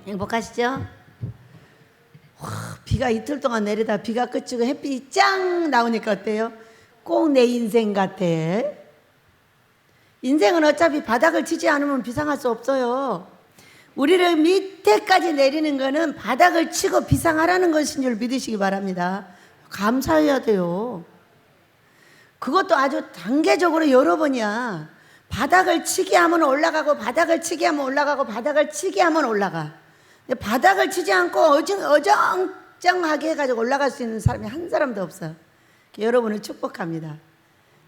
행복하시죠? 비가 이틀 동안 내리다 비가 그치고 햇빛이 짱 나오니까 어때요? 꼭 내 인생 같아. 인생은 어차피 바닥을 치지 않으면 비상할 수 없어요. 우리를 밑에까지 내리는 거는 바닥을 치고 비상하라는 것인 줄 믿으시기 바랍니다. 감사해야 돼요. 그것도 아주 단계적으로 여러 번이야. 바닥을 치게 하면 올라가고, 바닥을 치게 하면 올라가고, 바닥을 치게 하면 올라가. 근데 바닥을 치지 않고 어정쩡하게 해가지고 올라갈 수 있는 사람이 한 사람도 없어. 여러분을 축복합니다.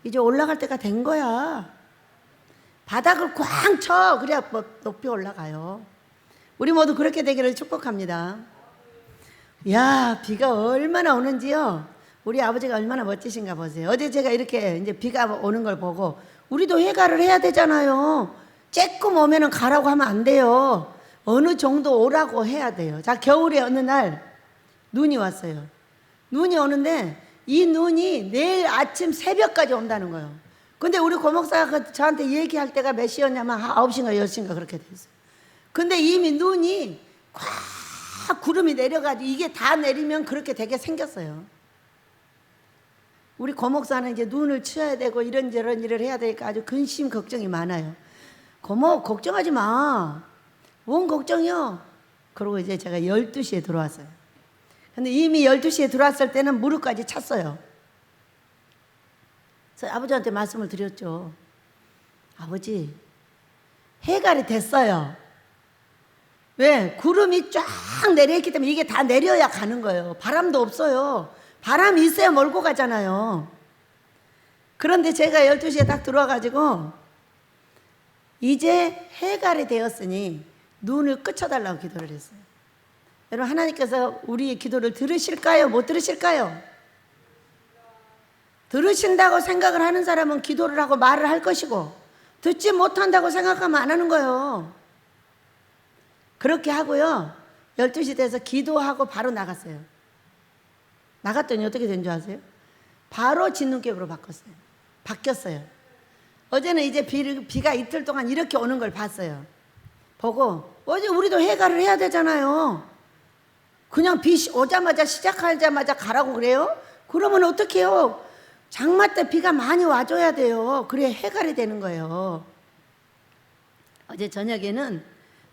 이제 올라갈 때가 된 거야. 바닥을 꽝 쳐. 그래야 높이 올라가요. 우리 모두 그렇게 되기를 축복합니다. 야, 비가 얼마나 오는지요. 우리 아버지가 얼마나 멋지신가 보세요. 어제 제가 이렇게 이제 비가 오는 걸 보고 우리도 해가를 해야 되잖아요. 쬐끔 오면은 가라고 하면 안 돼요. 어느 정도 오라고 해야 돼요. 자, 겨울에 어느 날 눈이 왔어요. 눈이 오는데 이 눈이 내일 아침 새벽까지 온다는 거예요. 근데 우리 고목사가 저한테 얘기할 때가 몇 시였냐면 9시인가 10시인가 그렇게 됐어요. 근데 이미 눈이 꽉 구름이 내려가지고 이게 다 내리면 그렇게 되게 생겼어요. 우리 고목사는 이제 눈을 치워야 되고 이런저런 일을 해야 되니까 아주 근심 걱정이 많아요. 고목 걱정하지 마. 뭔 걱정이요? 그러고 이제 제가 12시에 들어왔어요. 근데 이미 12시에 들어왔을 때는 무릎까지 찼어요. 그래서 아버지한테 말씀을 드렸죠. 아버지, 해갈이 됐어요. 왜? 구름이 쫙 내려있기 때문에 이게 다 내려야 가는 거예요. 바람도 없어요. 바람이 있어야 몰고 가잖아요. 그런데 제가 12시에 딱 들어와가지고 이제 해갈이 되었으니 눈을 끄쳐달라고 기도를 했어요. 여러분, 하나님께서 우리의 기도를 들으실까요? 못 들으실까요? 들으신다고 생각을 하는 사람은 기도를 하고 말을 할 것이고, 듣지 못한다고 생각하면 안 하는 거예요. 그렇게 하고요, 12시 돼서 기도하고 바로 나갔어요. 나갔더니 어떻게 된 줄 아세요? 바로 진눈깨으로 바뀌었어요. 어제는 이제 비가 이틀 동안 이렇게 오는 걸 봤어요. 보고 어제 우리도 해갈을 해야 되잖아요. 그냥 비 오자마자 시작하자마자 가라고 그래요? 그러면 어떻게 해요? 장마 때 비가 많이 와줘야 돼요. 그래야 해갈이 되는 거예요. 어제 저녁에는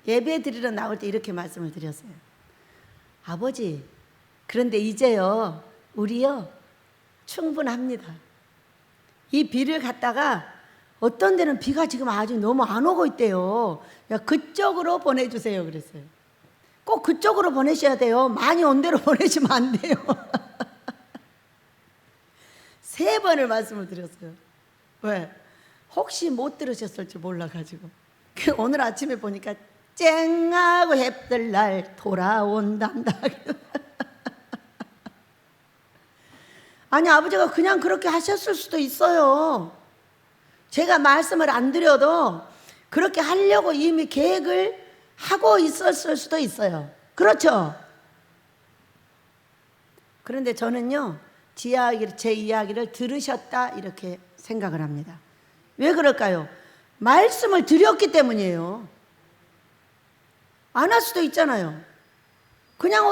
예배 드리러 나올 때 이렇게 말씀을 드렸어요. 아버지, 그런데 이제요, 우리요, 충분합니다. 이 비를 갖다가 어떤 데는 비가 지금 아직 너무 안 오고 있대요. 야, 그쪽으로 보내주세요. 그랬어요. 꼭 그쪽으로 보내셔야 돼요. 많이 온 데로 보내시면 안 돼요. 3번을 말씀을 드렸어요. 왜? 혹시 못 들으셨을지 몰라가지고. 오늘 아침에 보니까 쨍하고 해뜰 날 돌아온단다. 아니, 아버지가 그냥 그렇게 하셨을 수도 있어요. 제가 말씀을 안 드려도 그렇게 하려고 이미 계획을 하고 있었을 수도 있어요. 그렇죠? 그런데 저는요, 제 이야기를 들으셨다 이렇게 생각을 합니다. 왜 그럴까요? 말씀을 드렸기 때문이에요. 안 할 수도 있잖아요. 그냥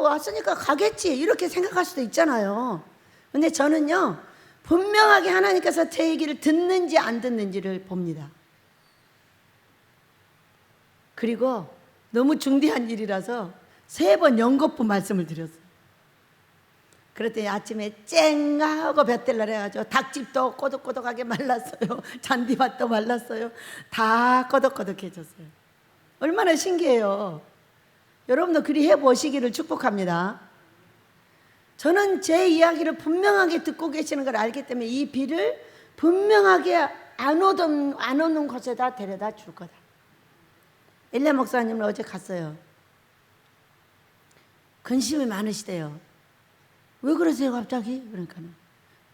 왔으니까 가겠지 이렇게 생각할 수도 있잖아요. 근데 저는요, 분명하게 하나님께서 제 얘기를 듣는지 안 듣는지를 봅니다. 그리고 너무 중대한 일이라서 3번 연거푸 말씀을 드렸어요. 그랬더니 아침에 쨍하고 볕들날 해가지고 닭집도 꼬독꼬독하게 말랐어요. 잔디밭도 말랐어요. 다 꼬독꼬독해졌어요. 얼마나 신기해요. 여러분도 그리 해보시기를 축복합니다. 저는 제 이야기를 분명하게 듣고 계시는 걸 알기 때문에 이 비를 분명하게 안 오는 곳에다 데려다 줄 거다. 엘레 목사님은 어제 갔어요. 근심이 많으시대요. 왜 그러세요 갑자기? 그러니까는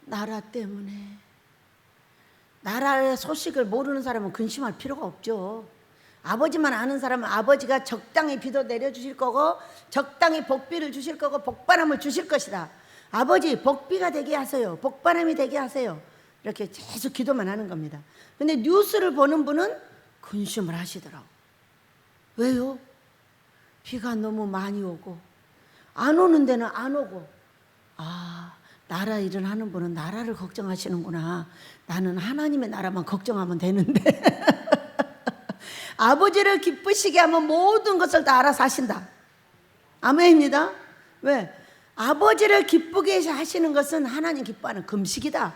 나라 때문에. 나라의 소식을 모르는 사람은 근심할 필요가 없죠. 아버지만 아는 사람은 아버지가 적당히 비도 내려주실 거고 적당히 복비를 주실 거고 복바람을 주실 것이다. 아버지 복비가 되게 하세요. 복바람이 되게 하세요. 이렇게 계속 기도만 하는 겁니다. 근데 뉴스를 보는 분은 근심을 하시더라고. 왜요? 비가 너무 많이 오고 안 오는 데는 안 오고, 아, 나라 일을 하는 분은 나라를 걱정하시는구나. 나는 하나님의 나라만 걱정하면 되는데 아버지를 기쁘시게 하면 모든 것을 다 알아서 하신다. 아멘입니다. 왜? 아버지를 기쁘게 하시는 것은 하나님 기뻐하는 금식이다.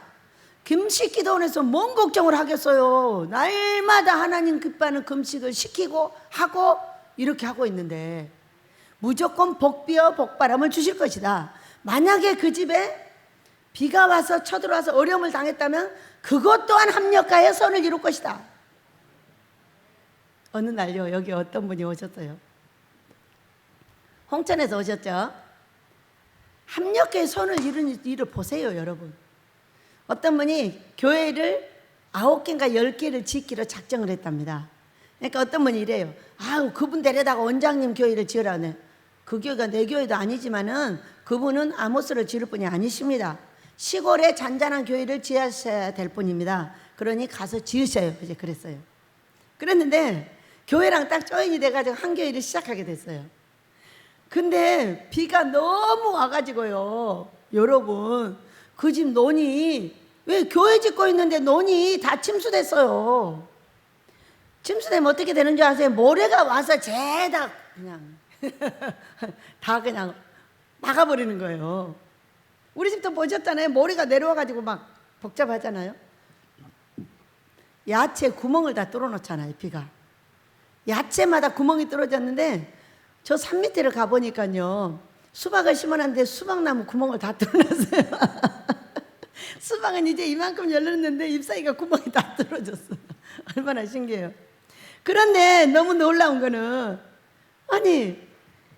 금식 기도원에서 뭔 걱정을 하겠어요. 날마다 하나님 기뻐하는 금식을 시키고 하고 이렇게 하고 있는데 무조건 복비어 복바람을 주실 것이다. 만약에 그 집에 비가 와서 쳐들어와서 어려움을 당했다면 그것 또한 합력하여 선을 이룰 것이다. 어느 날요, 여기 어떤 분이 오셨어요. 홍천에서 오셨죠. 합력하여 선을 이루는 일을 보세요, 여러분. 어떤 분이 교회를 9개인가 10개를 짓기로 작정을 했답니다. 그러니까 어떤 분이 이래요. 아우, 그분 데려다가 원장님 교회를 지으라네. 그 교회가 내 교회도 아니지만은 그분은 아모스를 지을 분이 아니십니다. 시골에 잔잔한 교회를 지으셔야 될 분입니다. 그러니 가서 지으셔요. 이제 그랬어요. 그랬는데 교회랑 딱 조인이 돼가지고 한 교회를 시작하게 됐어요. 근데 비가 너무 와가지고요, 여러분, 그 집 논이, 왜 교회 짓고 있는데 논이 다 침수됐어요. 침수되면 어떻게 되는 줄 아세요? 모래가 와서 죄다 그냥 다 그냥 막아버리는 거예요. 우리 집도 보셨잖아요. 모래가 내려와가지고 막 복잡하잖아요. 야채 구멍을 다 뚫어놓잖아요, 비가. 야채마다 구멍이 뚫어졌는데 저 산 밑에를 가보니까요, 수박을 심어놨는데 수박나무 구멍을 다 뚫어놨어요. 수박은 이제 이만큼 열렸는데 잎사귀가 구멍이 다 뚫어졌어. 얼마나 신기해요. 그런데 너무 놀라운 거는, 아니,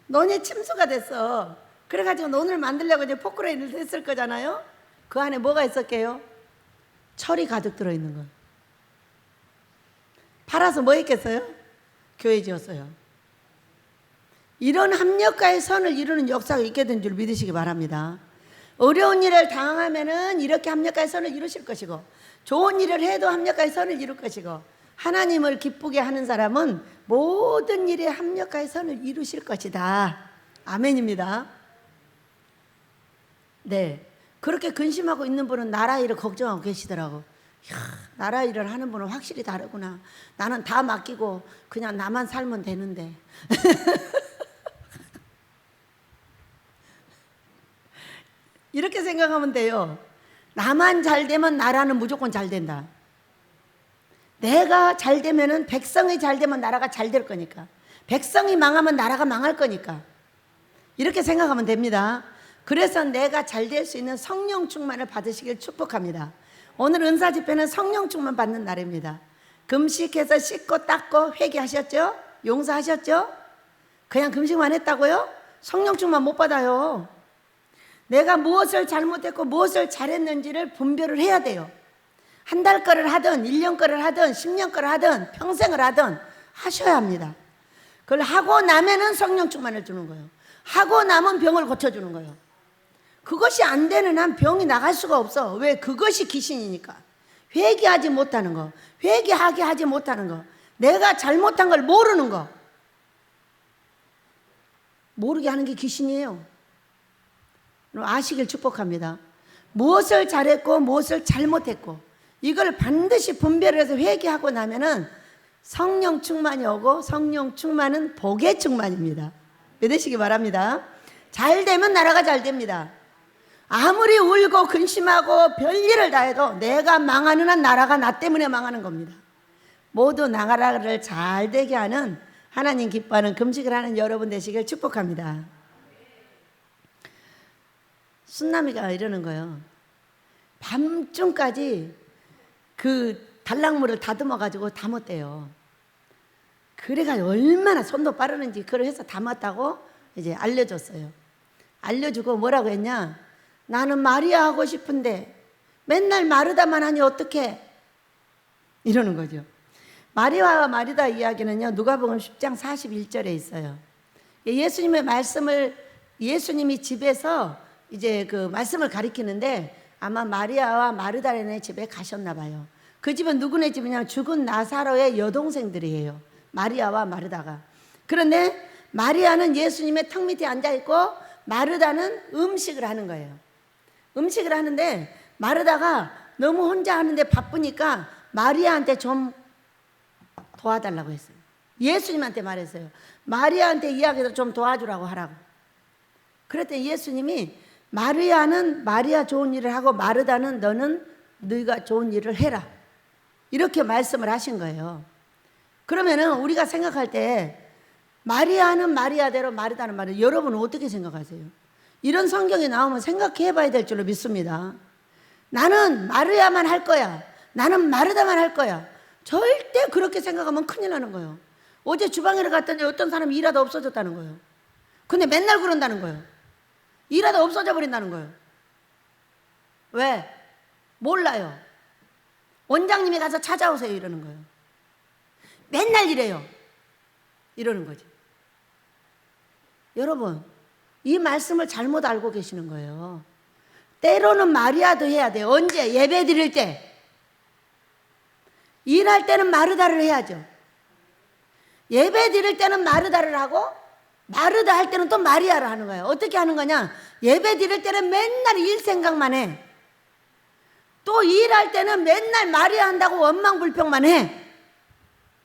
논이 침수가 됐어. 그래가지고 논을 만들려고 이제 포크레인을 했을 거잖아요. 그 안에 뭐가 있었게요? 철이 가득 들어있는 거예요. 팔아서 뭐 했겠어요? 교회 지었어요. 이런 합력과의 선을 이루는 역사가 있게 된 줄 믿으시기 바랍니다. 어려운 일을 당하면은 이렇게 합력과의 선을 이루실 것이고, 좋은 일을 해도 합력과의 선을 이룰 것이고, 하나님을 기쁘게 하는 사람은 모든 일에 합력과의 선을 이루실 것이다. 아멘입니다. 네, 그렇게 근심하고 있는 분은 나라 일을 걱정하고 계시더라고. 이야, 나라 일을 하는 분은 확실히 다르구나. 나는 다 맡기고 그냥 나만 살면 되는데. 이렇게 생각하면 돼요. 나만 잘 되면 나라는 무조건 잘 된다. 내가 잘 되면은, 백성이 잘 되면 나라가 잘 될 거니까. 백성이 망하면 나라가 망할 거니까. 이렇게 생각하면 됩니다. 그래서 내가 잘 될 수 있는 성령 충만을 받으시길 축복합니다. 오늘 은사 집회는 성령 충만 받는 날입니다. 금식해서 씻고 닦고 회개하셨죠? 용서하셨죠? 그냥 금식만 했다고요? 성령 충만 못 받아요. 내가 무엇을 잘못했고 무엇을 잘했는지를 분별을 해야 돼요. 한 달 거를 하든 1년 거를 하든 10년 거를 하든 평생을 하든 하셔야 합니다. 그걸 하고 나면은 성령 충만을 주는 거예요. 하고 나면 병을 고쳐주는 거예요. 그것이 안 되는 한 병이 나갈 수가 없어. 왜? 그것이 귀신이니까. 회개하지 못하는 거, 회개하게 하지 못하는 거, 내가 잘못한 걸 모르는 거, 모르게 하는 게 귀신이에요. 아시길 축복합니다. 무엇을 잘했고 무엇을 잘못했고 이걸 반드시 분별해서 회개하고 나면은 성령 충만이 오고, 성령 충만은 복의 충만입니다. 믿으시기 바랍니다. 잘 되면 나라가 잘 됩니다. 아무리 울고 근심하고 별일을 다 해도 내가 망하는 한 나라가 나 때문에 망하는 겁니다. 모두 나라를 잘 되게 하는, 하나님 기뻐하는 금식을 하는 여러분 되시길 축복합니다. 순남이가 이러는 거예요. 밤중까지 그 달랑물을 다듬어 가지고 담았대요. 그래가지고 얼마나 손도 빠르는지 그걸 해서 담았다고 이제 알려줬어요. 알려주고 뭐라고 했냐? 나는 마리아 하고 싶은데 맨날 마르다만 하니 어떡해? 이러는 거죠. 마리아와 마르다 이야기는요, 누가복음 10장 41절에 있어요. 예수님의 말씀을, 예수님이 집에서 이제 그 말씀을 가리키는데 아마 마리아와 마르다네 집에 가셨나 봐요. 그 집은 누구네 집이냐? 죽은 나사로의 여동생들이에요. 마리아와 마르다가. 그런데 마리아는 예수님의 턱 밑에 앉아있고 마르다는 음식을 하는 거예요. 음식을 하는데 마르다가 너무 혼자 하는데 바쁘니까 마리아한테 좀 도와달라고 했어요. 예수님한테 말했어요. 마리아한테 이야기도 좀 도와주라고 하라고. 그랬더니 예수님이 마리아는 마리아 좋은 일을 하고 마르다는 너는 네가 좋은 일을 해라. 이렇게 말씀을 하신 거예요. 그러면은 우리가 생각할 때 마리아는 마리아대로 마르다는 마르다. 여러분은 어떻게 생각하세요? 이런 성경이 나오면 생각해 봐야 될 줄로 믿습니다. 나는 마리아만 할 거야. 나는 마르다만 할 거야. 절대 그렇게 생각하면 큰일 나는 거예요. 어제 주방에 갔더니 어떤 사람이 일하다 없어졌다는 거예요. 근데 맨날 그런다는 거예요. 일하다 없어져 버린다는 거예요. 왜? 몰라요. 원장님이 가서 찾아오세요 이러는 거예요. 맨날 이래요. 이러는 거지. 여러분, 이 말씀을 잘못 알고 계시는 거예요. 때로는 마리아도 해야 돼요. 언제? 예배 드릴 때. 일할 때는 마르다를 해야죠. 예배 드릴 때는 마르다를 하고 마르다 할 때는 또 마리아를 하는 거예요. 어떻게 하는 거냐? 예배 드릴 때는 맨날 일 생각만 해. 또 일할 때는 맨날 마리아 한다고 원망불평만 해.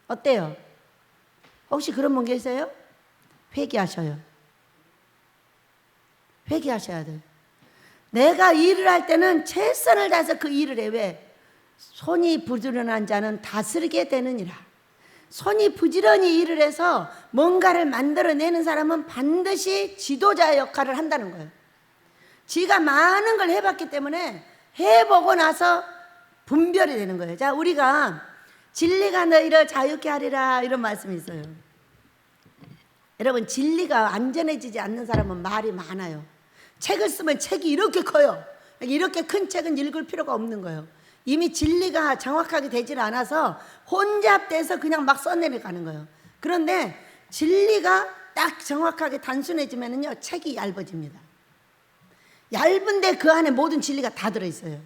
어때요? 혹시 그런 분 계세요? 회개하셔요. 회개하셔야 돼요. 내가 일을 할 때는 최선을 다해서 그 일을 해. 왜? 손이 부지런한 자는 다스리게 되느니라. 손이 부지런히 일을 해서 뭔가를 만들어내는 사람은 반드시 지도자 역할을 한다는 거예요. 지가 많은 걸 해봤기 때문에 해보고 나서 분별이 되는 거예요. 자, 우리가 진리가 너희를 자유케 하리라 이런 말씀이 있어요. 여러분, 진리가 안전해지지 않는 사람은 말이 많아요. 책을 쓰면 책이 이렇게 커요. 이렇게 큰 책은 읽을 필요가 없는 거예요. 이미 진리가 정확하게 되질 않아서 혼잡돼서 그냥 막 써내려가는 거예요. 그런데 진리가 딱 정확하게 단순해지면요 책이 얇아집니다. 얇은데 그 안에 모든 진리가 다 들어있어요.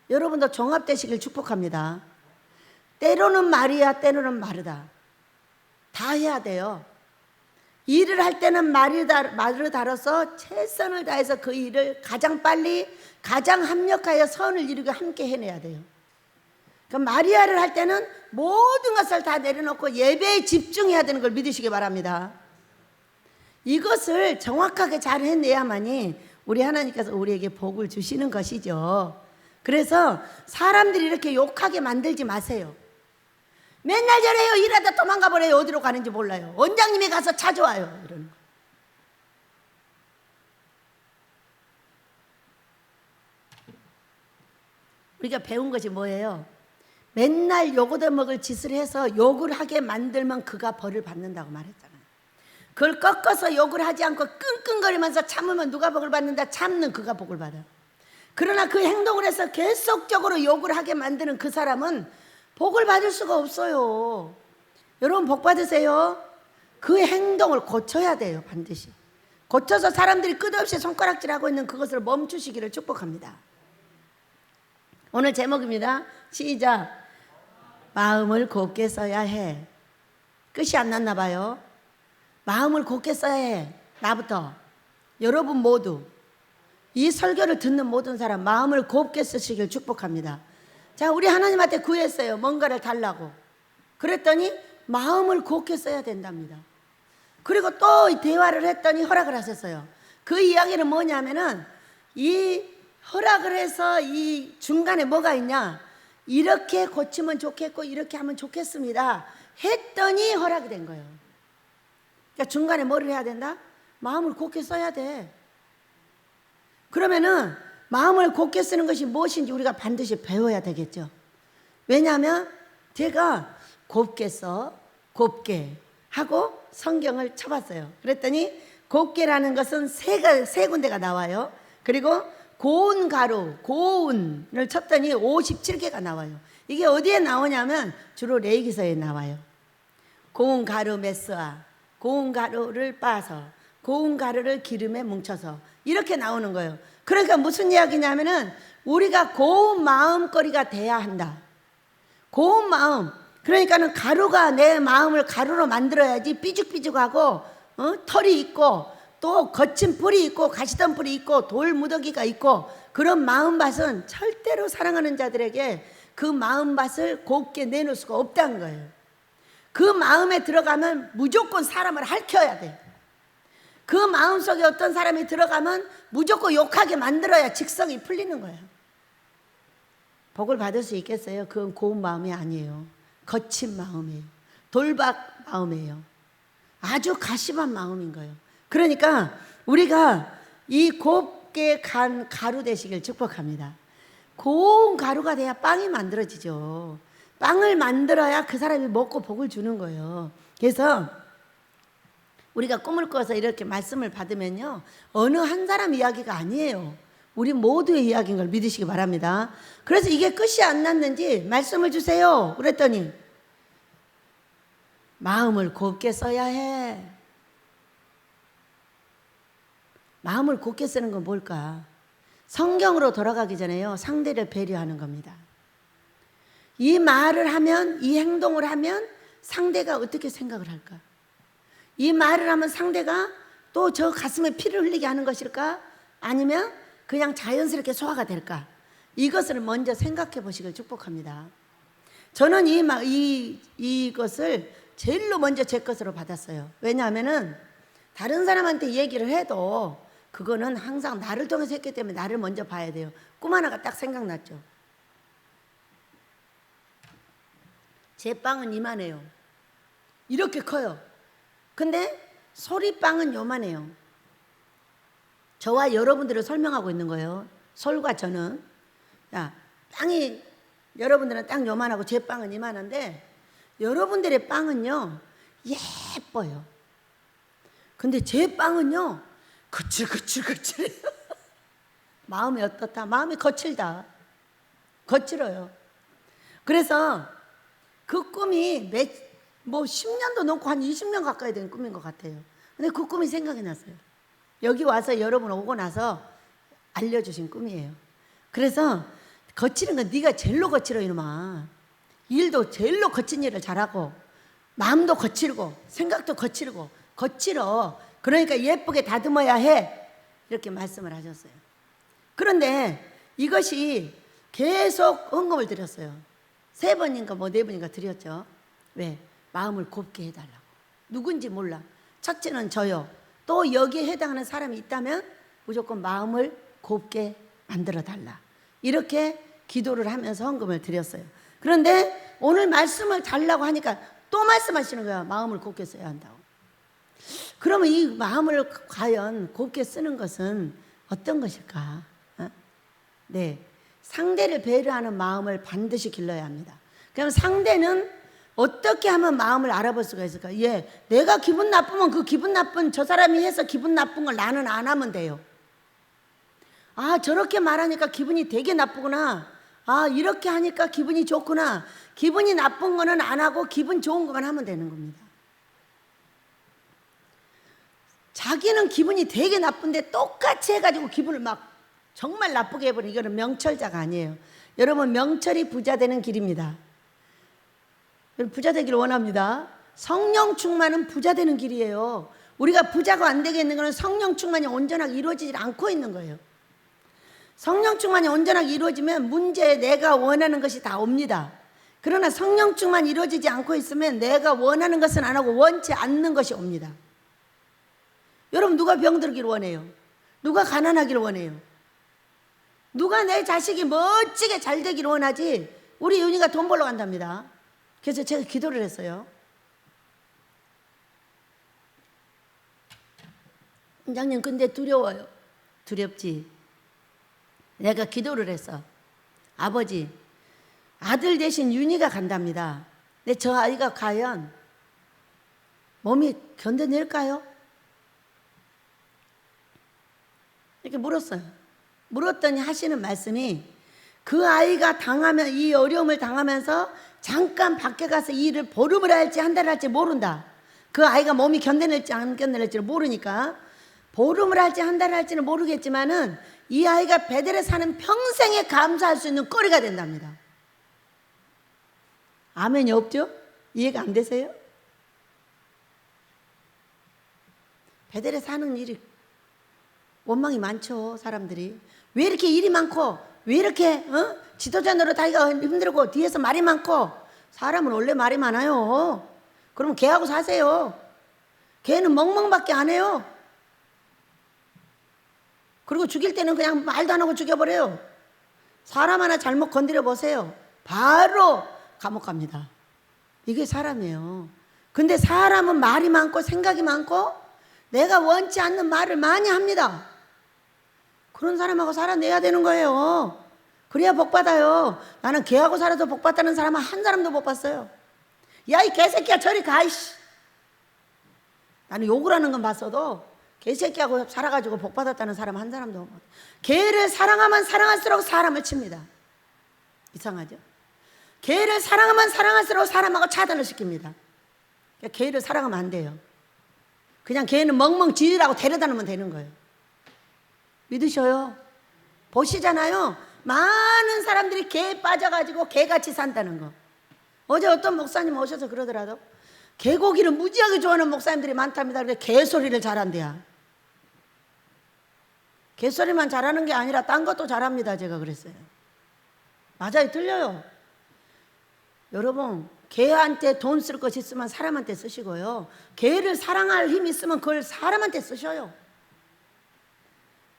여러분도 종합되시길 축복합니다. 때로는 마리아, 때로는 마르다. 다 해야 돼요. 일을 할 때는 마르다로서 최선을 다해서 그 일을 가장 빨리 가장 합력하여 선을 이루게 함께 해내야 돼요. 그러니까 마리아를 할 때는 모든 것을 다 내려놓고 예배에 집중해야 되는 걸 믿으시기 바랍니다. 이것을 정확하게 잘 해내야만이 우리 하나님께서 우리에게 복을 주시는 것이죠. 그래서 사람들이 이렇게 욕하게 만들지 마세요. 맨날 저래요. 일하다 도망가 버려요. 어디로 가는지 몰라요. 원장님이 가서 찾아와요. 이러는 거. 우리가 배운 것이 뭐예요? 맨날 욕 얻어먹을 짓을 해서 욕을 하게 만들면 그가 벌을 받는다고 말했잖아요. 그걸 꺾어서 욕을 하지 않고 끙끙거리면서 참으면 누가 복을 받는다? 참는 그가 복을 받아요. 그러나 그 행동을 해서 계속적으로 욕을 하게 만드는 그 사람은 복을 받을 수가 없어요. 여러분 복 받으세요. 그 행동을 고쳐야 돼요. 반드시 고쳐서 사람들이 끝없이 손가락질하고 있는 그것을 멈추시기를 축복합니다. 오늘 제목입니다. 시작. 마음을 곱게 써야 해. 끝이 안 났나 봐요. 마음을 곱게 써야 해. 나부터 여러분 모두 이 설교를 듣는 모든 사람 마음을 곱게 쓰시길 축복합니다. 자, 우리 하나님한테 구했어요. 뭔가를 달라고. 그랬더니 마음을 곱게 써야 된답니다. 그리고 또 대화를 했더니 허락을 하셨어요. 그 이야기는 뭐냐면은 이 허락을 해서 이 중간에 뭐가 있냐? 이렇게 고치면 좋겠고 이렇게 하면 좋겠습니다. 했더니 허락이 된 거예요. 그러니까 중간에 뭐를 해야 된다? 마음을 곱게 써야 돼. 그러면은 마음을 곱게 쓰는 것이 무엇인지 우리가 반드시 배워야 되겠죠. 왜냐하면 제가 곱게 써, 곱게 하고 성경을 쳐봤어요. 그랬더니 곱게라는 것은 세 군데가 나와요. 그리고 고운 가루, 고운을 쳤더니 57개가 나와요. 이게 어디에 나오냐면 주로 레위기서에 나와요. 고운 가루 메스와 고운 가루를 빻아서 고운 가루를 기름에 뭉쳐서 이렇게 나오는 거예요. 그러니까 무슨 이야기냐면은 우리가 고운 마음거리가 돼야 한다. 고운 마음, 그러니까는 가루가 내 마음을 가루로 만들어야지 삐죽삐죽하고 털이 있고 또 거친 뿔이 있고 가시던 뿔이 있고 돌 무더기가 있고 그런 마음밭은 절대로 사랑하는 자들에게 그 마음밭을 곱게 내놓을 수가 없다는 거예요. 그 마음에 들어가면 무조건 사람을 핥혀야 돼. 그 마음속에 어떤 사람이 들어가면 무조건 욕하게 만들어야 직성이 풀리는 거예요. 복을 받을 수 있겠어요? 그건 고운 마음이 아니에요. 거친 마음이에요. 돌박 마음이에요. 아주 가심한 마음인 거예요. 그러니까 우리가 이 곱게 간 가루 되시길 축복합니다. 고운 가루가 돼야 빵이 만들어지죠. 빵을 만들어야 그 사람이 먹고 복을 주는 거예요. 그래서 우리가 꿈을 꿔서 이렇게 말씀을 받으면요, 어느 한 사람 이야기가 아니에요. 우리 모두의 이야기인 걸 믿으시기 바랍니다. 그래서 이게 끝이 안 났는지 말씀을 주세요 그랬더니 마음을 곱게 써야 해. 마음을 곱게 쓰는 건 뭘까? 성경으로 돌아가기 전에요, 상대를 배려하는 겁니다. 이 말을 하면, 이 행동을 하면 상대가 어떻게 생각을 할까? 이 말을 하면 상대가 또 저 가슴에 피를 흘리게 하는 것일까? 아니면 그냥 자연스럽게 소화가 될까? 이것을 먼저 생각해 보시길 축복합니다. 저는 이것을 제일로 먼저 제 것으로 받았어요. 왜냐하면은 다른 사람한테 얘기를 해도 그거는 항상 나를 통해서 했기 때문에 나를 먼저 봐야 돼요. 꿈 하나가 딱 생각났죠. 제 빵은 이만해요. 이렇게 커요. 근데 소리빵은 요만해요. 저와 여러분들을 설명하고 있는 거예요. 솔과 저는. 야, 빵이 여러분들은 딱 요만하고 제 빵은 이만한데 여러분들의 빵은요 예뻐요. 근데 제 빵은요 거칠거칠거칠해요. 마음이 어떻다? 마음이 거칠다. 거칠어요. 그래서 그 꿈이 10년도 넘고 한 20년 가까이 된 꿈인 것 같아요. 근데 그 꿈이 생각이 났어요. 여기 와서 여러분 오고 나서 알려주신 꿈이에요. 그래서 거치는 건 네가 제일로 거칠어 이놈아. 일도 제일로 거친 일을 잘하고 마음도 거칠고 생각도 거칠고 거칠어. 그러니까 예쁘게 다듬어야 해. 이렇게 말씀을 하셨어요. 그런데 이것이 계속 헌금을 드렸어요. 3번인가 4번인가 드렸죠. 왜? 마음을 곱게 해달라고. 누군지 몰라. 첫째는 저요. 또 여기에 해당하는 사람이 있다면 무조건 마음을 곱게 만들어 달라. 이렇게 기도를 하면서 헌금을 드렸어요. 그런데 오늘 말씀을 달라고 하니까 또 말씀하시는 거야. 마음을 곱게 써야 한다고. 그러면 이 마음을 과연 곱게 쓰는 것은 어떤 것일까? 네, 상대를 배려하는 마음을 반드시 길러야 합니다. 그럼 상대는 어떻게 하면 마음을 알아볼 수가 있을까? 내가 기분 나쁘면 그 기분 나쁜 저 사람이 해서 기분 나쁜 걸 나는 안 하면 돼요. 아, 저렇게 말하니까 기분이 되게 나쁘구나. 아, 이렇게 하니까 기분이 좋구나. 기분이 나쁜 거는 안 하고 기분 좋은 것만 하면 되는 겁니다. 자기는 기분이 되게 나쁜데 똑같이 해가지고 기분을 막 정말 나쁘게 해버리는, 이거는 명철자가 아니에요. 여러분, 명철이 부자 되는 길입니다. 여러분, 부자 되기를 원합니다. 성령 충만은 부자 되는 길이에요. 우리가 부자가 안 되게 있는 것은 성령 충만이 온전하게 이루어지지 않고 있는 거예요. 성령 충만이 온전하게 이루어지면 문제에 내가 원하는 것이 다 옵니다. 그러나 성령 충만이 이루어지지 않고 있으면 내가 원하는 것은 안 하고 원치 않는 것이 옵니다. 여러분, 누가 병들기를 원해요? 누가 가난하기를 원해요? 누가 내 자식이 멋지게 잘 되기를 원하지? 우리 윤희가 돈 벌러 간답니다. 그래서 제가 기도를 했어요. 원장님, 근데 두려워요. 두렵지. 내가 기도를 했어. 아버지, 아들 대신 윤희가 간답니다. 근데 저 아이가 과연 몸이 견뎌낼까요? 이렇게 물었어요. 물었더니 하시는 말씀이, 그 아이가 당하면, 이 어려움을 당하면서 잠깐 밖에 가서 이 일을 보름을 할지 한 달을 할지 모른다. 그 아이가 몸이 견뎌낼지 안 견뎌낼지를 모르니까 보름을 할지 한 달을 할지는 모르겠지만은 이 아이가 베델에 사는 평생에 감사할 수 있는 거리가 된답니다. 아멘이 없죠? 이해가 안 되세요? 베델에 사는 일이 원망이 많죠. 사람들이 왜 이렇게 일이 많고 왜 이렇게 지도자 노릇하기가 힘들고 뒤에서 말이 많고. 사람은 원래 말이 많아요. 그러면 걔하고 사세요. 걔는 멍멍밖에 안 해요. 그리고 죽일 때는 그냥 말도 안 하고 죽여버려요. 사람 하나 잘못 건드려 보세요. 바로 감옥 갑니다. 이게 사람이에요. 근데 사람은 말이 많고 생각이 많고 내가 원치 않는 말을 많이 합니다. 그런 사람하고 살아내야 되는 거예요. 그래야 복 받아요. 나는 걔하고 살아도 복 받다는 사람은 한 사람도 못 봤어요. 야, 이 개새끼야 저리 가 이씨. 나는 욕을 하는 건 봤어도 개새끼하고 살아가지고 복 받았다는 사람 한 사람도 못 봤어요. 개를 사랑하면 사랑할수록 사람을 칩니다. 이상하죠? 개를 사랑하면 사랑할수록 사람하고 차단을 시킵니다. 개를 사랑하면 안 돼요. 그냥 개는 멍멍 지으라고 데려다 놓으면 되는 거예요. 믿으셔요? 보시잖아요. 많은 사람들이 개에 빠져가지고 개같이 산다는 거. 어제 어떤 목사님 오셔서 그러더라도 개고기를 무지하게 좋아하는 목사님들이 많답니다. 그런데 개소리를 잘한대야. 개소리만 잘하는 게 아니라 딴 것도 잘합니다. 제가 그랬어요. 맞아요. 틀려요. 여러분, 개한테 돈 쓸 것 있으면 사람한테 쓰시고요. 개를 사랑할 힘이 있으면 그걸 사람한테 쓰셔요.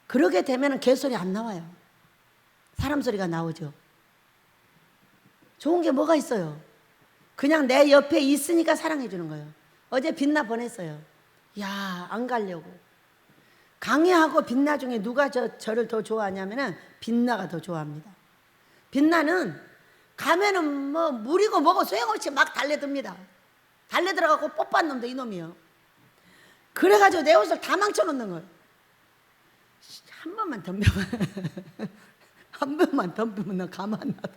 그러게 되면 개소리 안 나와요. 사람 소리가 나오죠. 좋은 게 뭐가 있어요? 그냥 내 옆에 있으니까 사랑해 주는 거예요. 어제 빛나 보냈어요. 야, 안 가려고. 강희하고 빛나 중에 누가 저를 더 좋아하냐면은 빛나가 더 좋아합니다. 빛나는 가면은 뭐 물이고 뭐고 소용없이 막 달려듭니다. 달려들어가고 뽀뽀한 놈도 이놈이요. 그래가지고 내 옷을 다 망쳐놓는 거예요. 한 번만 덤벼봐. 한 번만 덤비면 너 가만 안 놔둬.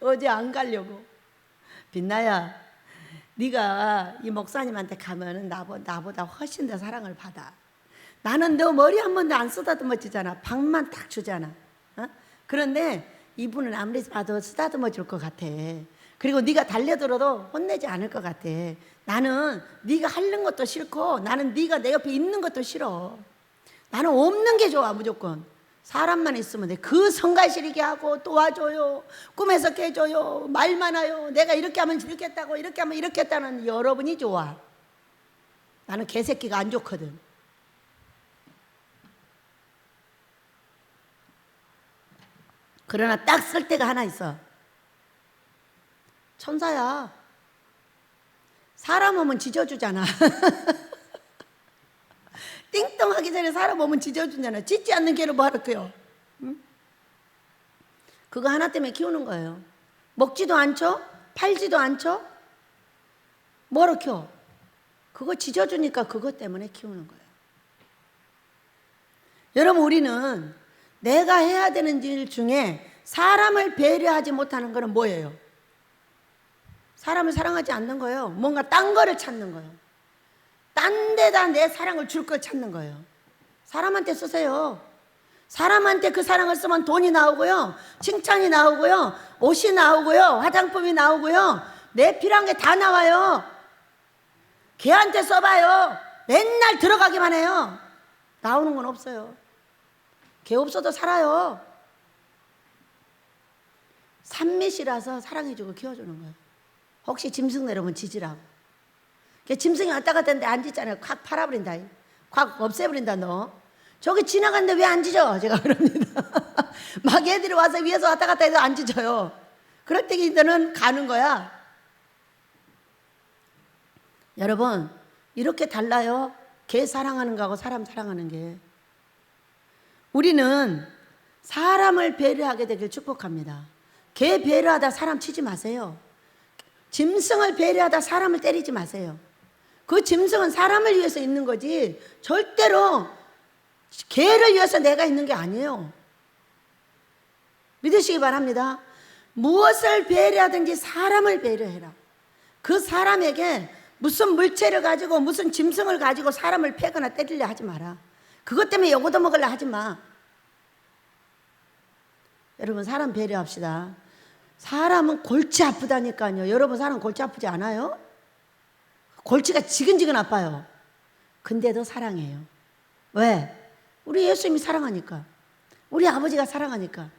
어제 안 가려고. 빛나야, 네가 이 목사님한테 가면은 나보다 훨씬 더 사랑을 받아. 나는 너 머리 한 번도 안 쓰다듬어지잖아. 방만 딱 주잖아. 그런데 이분은 아무리 봐도 쓰다듬어 줄 것 같아. 그리고 네가 달려들어도 혼내지 않을 것 같아. 나는 네가 하는 것도 싫고 나는 네가 내 옆에 있는 것도 싫어. 나는 없는 게 좋아. 무조건 사람만 있으면 돼. 그 성가시리게 하고 도와줘요. 꿈에서 깨줘요. 말 많아요. 내가 이렇게 하면 이렇게 했다고 이렇게 하면 이렇게 했다는 여러분이 좋아. 나는 개새끼가 안 좋거든. 그러나 딱 쓸 때가 하나 있어. 천사야. 사람 오면 짖어주잖아. 띵동하기 전에 사람 오면 짖어주잖아. 짖지 않는 개를 뭐 하라고요? 응? 그거 하나 때문에 키우는 거예요. 먹지도 않죠? 팔지도 않죠? 뭐로 키워? 그거 짖어주니까 그것 때문에 키우는 거예요. 여러분, 우리는 내가 해야 되는 일 중에 사람을 배려하지 못하는 거는 뭐예요? 사람을 사랑하지 않는 거예요. 뭔가 딴 거를 찾는 거예요. 딴 데다 내 사랑을 줄 걸 찾는 거예요. 사람한테 쓰세요. 사람한테 그 사랑을 쓰면 돈이 나오고요, 칭찬이 나오고요, 옷이 나오고요, 화장품이 나오고요, 내 필요한 게 다 나와요. 걔한테 써봐요. 맨날 들어가기만 해요. 나오는 건 없어요. 걔 없어도 살아요. 산밑이라서 사랑해주고 키워주는 거예요. 혹시 짐승 내려오면 짖으라고. 짐승이 왔다 갔다 했는데 안 짖잖아요. 콱 팔아버린다. 콱 없애버린다. 너 저기 지나갔는데 왜 안 짖어? 제가 그럽니다. 막 애들이 와서 위에서 왔다 갔다 해도 안 짖어요. 그럴 때 너는 가는 거야. 여러분, 이렇게 달라요. 개 사랑하는 거하고 사람 사랑하는 게. 우리는 사람을 배려하게 되길 축복합니다. 개 배려하다 사람 치지 마세요. 짐승을 배려하다 사람을 때리지 마세요. 그 짐승은 사람을 위해서 있는 거지 절대로 개를 위해서 내가 있는 게 아니에요. 믿으시기 바랍니다. 무엇을 배려하든지 사람을 배려해라. 그 사람에게 무슨 물체를 가지고 무슨 짐승을 가지고 사람을 패거나 때리려 하지 마라. 그것 때문에 욕도 먹으려 하지 마. 여러분, 사람 배려합시다. 사람은 골치 아프다니까요. 여러분 사람 골치 아프지 않아요? 골치가 지근지근 아파요. 근데도 사랑해요. 왜? 우리 예수님이 사랑하니까. 우리 아버지가 사랑하니까.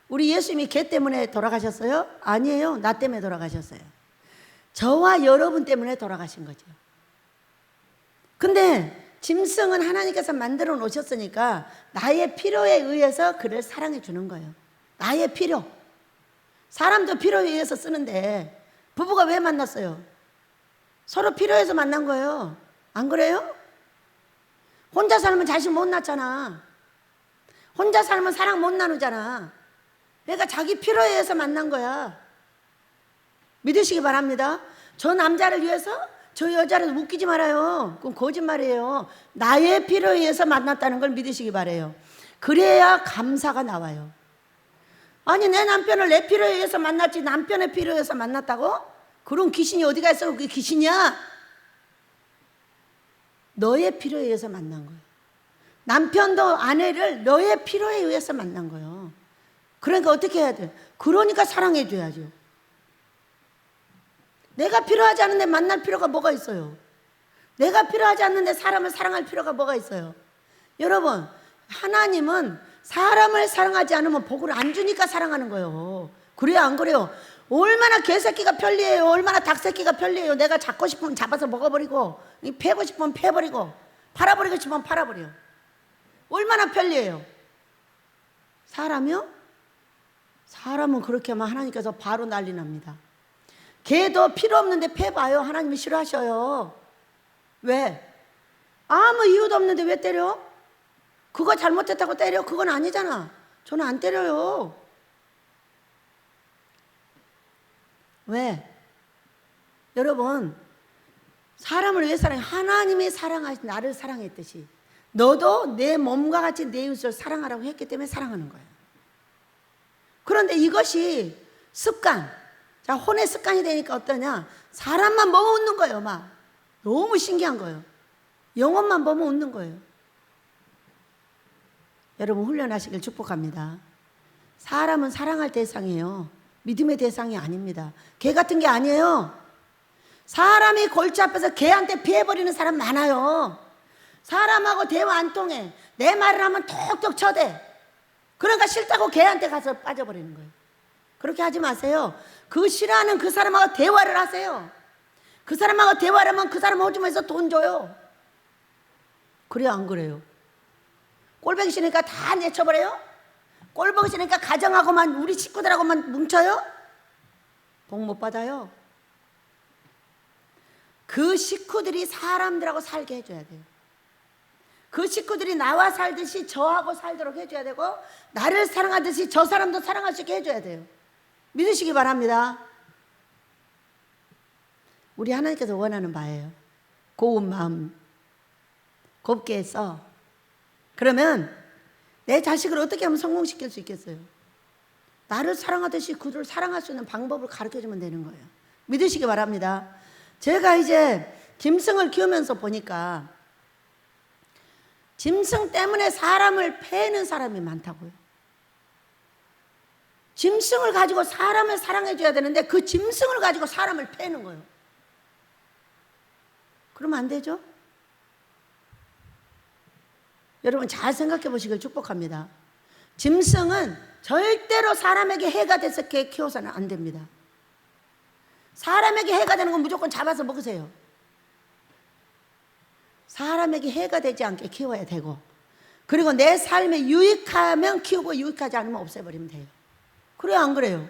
우리 예수님이 개 때문에 돌아가셨어요? 아니에요. 나 때문에 돌아가셨어요. 저와 여러분 때문에 돌아가신 거죠. 근데 짐승은 하나님께서 만들어 놓으셨으니까 나의 필요에 의해서 그를 사랑해 주는 거예요. 나의 필요. 사람도 필요에 의해서 쓰는데 부부가 왜 만났어요? 서로 필요해서 만난 거예요. 안 그래요? 혼자 살면 자식 못 낳잖아. 혼자 살면 사랑 못 나누잖아. 그러니까 자기 필요에 의해서 만난 거야. 믿으시기 바랍니다. 저 남자를 위해서 저 여자를 웃기지 말아요. 그건 거짓말이에요. 나의 필요에 의해서 만났다는 걸 믿으시기 바라요. 그래야 감사가 나와요. 아니 내 남편을 내 필요에 의해서 만났지 남편의 필요에 의해서 만났다고? 그런 귀신이 어디가 있어? 그게 귀신이야? 너의 필요에 의해서 만난 거예요. 남편도 아내를 너의 필요에 의해서 만난 거예요. 그러니까 어떻게 해야 돼? 그러니까 사랑해 줘야죠. 내가 필요하지 않은데 만날 필요가 뭐가 있어요? 내가 필요하지 않는데 사람을 사랑할 필요가 뭐가 있어요? 여러분, 하나님은 사람을 사랑하지 않으면 복을 안 주니까 사랑하는 거예요. 그래요, 안 그래요? 얼마나 개새끼가 편리해요. 얼마나 닭새끼가 편리해요. 내가 잡고 싶으면 잡아서 먹어버리고, 패고 싶으면 패버리고, 팔아버리고 싶으면 팔아버려. 얼마나 편리해요. 사람이요? 사람은 그렇게 하면 하나님께서 바로 난리 납니다. 개도 필요 없는데 패봐요. 하나님이 싫어하셔요. 왜? 아무 이유도 없는데 왜 때려? 그거 잘못했다고 때려? 그건 아니잖아. 저는 안 때려요. 왜? 여러분, 사람을 왜 사랑해? 하나님이 사랑하신 나를 사랑했듯이 너도 내 몸과 같이 내 이웃을 사랑하라고 했기 때문에 사랑하는 거예요. 그런데 이것이 습관, 자, 혼의 습관이 되니까 어떠냐? 사람만 보면 웃는 거예요, 막. 너무 신기한 거예요. 영혼만 보면 웃는 거예요. 여러분 훈련하시길 축복합니다. 사람은 사랑할 대상이에요. 믿음의 대상이 아닙니다. 개 같은 게 아니에요. 사람이 골치 아파서 개한테 피해버리는 사람 많아요. 사람하고 대화 안 통해. 내 말을 하면 톡톡 쳐대. 그러니까 싫다고 개한테 가서 빠져버리는 거예요. 그렇게 하지 마세요. 그 싫어하는 그 사람하고 대화를 하세요. 그 사람하고 대화를 하면 그 사람 오줌에서 돈 줘요. 그래요, 안 그래요? 꼴보기 싫으니까 다 내쳐버려요? 꼴보기 싫으니까 가정하고만 우리 식구들하고만 뭉쳐요? 복 못 받아요. 그 식구들이 사람들하고 살게 해줘야 돼요. 그 식구들이 나와 살듯이 저하고 살도록 해줘야 되고 나를 사랑하듯이 저 사람도 사랑할 수 있게 해줘야 돼요. 믿으시기 바랍니다. 우리 하나님께서 원하는 바예요. 고운 마음 곱게 써. 그러면 내 자식을 어떻게 하면 성공시킬 수 있겠어요? 나를 사랑하듯이 그들을 사랑할 수 있는 방법을 가르쳐주면 되는 거예요. 믿으시기 바랍니다. 제가 이제 짐승을 키우면서 보니까 짐승 때문에 사람을 패는 사람이 많다고요. 짐승을 가지고 사람을 사랑해줘야 되는데 그 짐승을 가지고 사람을 패는 거예요. 그러면 안 되죠? 여러분 잘 생각해 보시길 축복합니다. 짐승은 절대로 사람에게 해가 돼서 키워서는 안 됩니다. 사람에게 해가 되는 건 무조건 잡아서 먹으세요. 사람에게 해가 되지 않게 키워야 되고, 그리고 내 삶에 유익하면 키우고 유익하지 않으면 없애버리면 돼요. 그래요, 안 그래요?